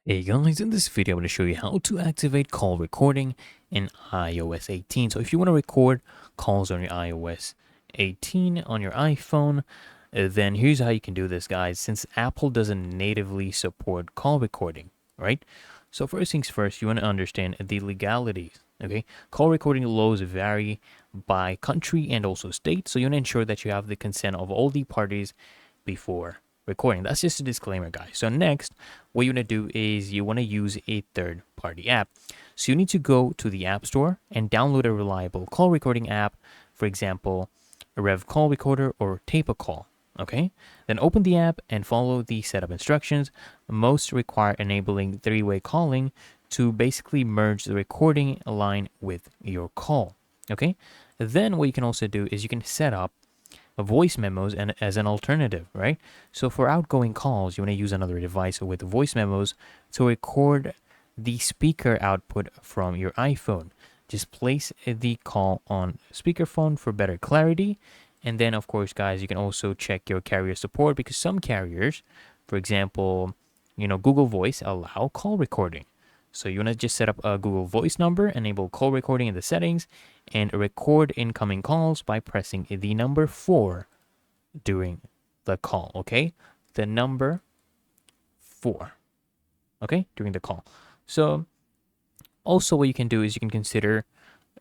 Hey guys, in this video I'm going to show you how to activate call recording in iOS 18. So if you want to record calls on your iOS 18 on your iPhone, then here's how you can do this, guys, since Apple doesn't natively support call recording, right? So first things first, you want to understand the legalities, okay? Call recording laws vary by country and also state, so you want to ensure that you have the consent of all the parties before recording. That's just a disclaimer, guys. So next, what you want to do is you want to use a third-party app. So you need to go to the App Store and download a reliable call recording app, for example, a Rev Call Recorder or Tape a Call. Okay, then open the app and follow the setup instructions. Most require enabling three-way calling to basically merge the recording line with your call. Okay, then what you can also do is you can set up voice memos and as an alternative, right? So for outgoing calls, you want to use another device with voice memos to record the speaker output from your iPhone. Just place the call on speakerphone for better clarity. And then, of course, guys, you can also check your carrier support because some carriers, for example, Google Voice allow call recording. So you want to just set up a Google Voice number, enable call recording in the settings, and record incoming calls by pressing the number 4 during the call, okay? The number 4, okay, during the call. So also what you can do is you can consider,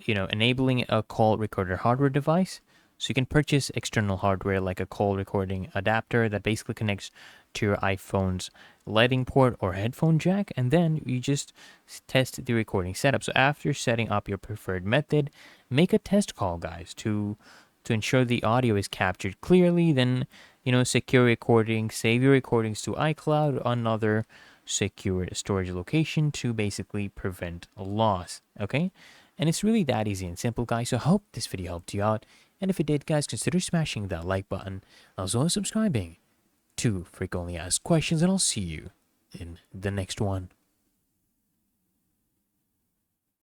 enabling a call recorder hardware device. So you can purchase external hardware like a call recording adapter that basically connects to your iPhone's Lightning port or headphone jack, and then you just test the recording setup. So after setting up your preferred method, make a test call, guys, to ensure the audio is captured clearly. Then, secure recording, save your recordings to iCloud or another secure storage location to basically prevent loss. Okay, and it's really that easy and simple, guys. So I hope this video helped you out. And if it did, guys, consider smashing that like button, as well as subscribing to frequently asked questions, and I'll see you in the next one.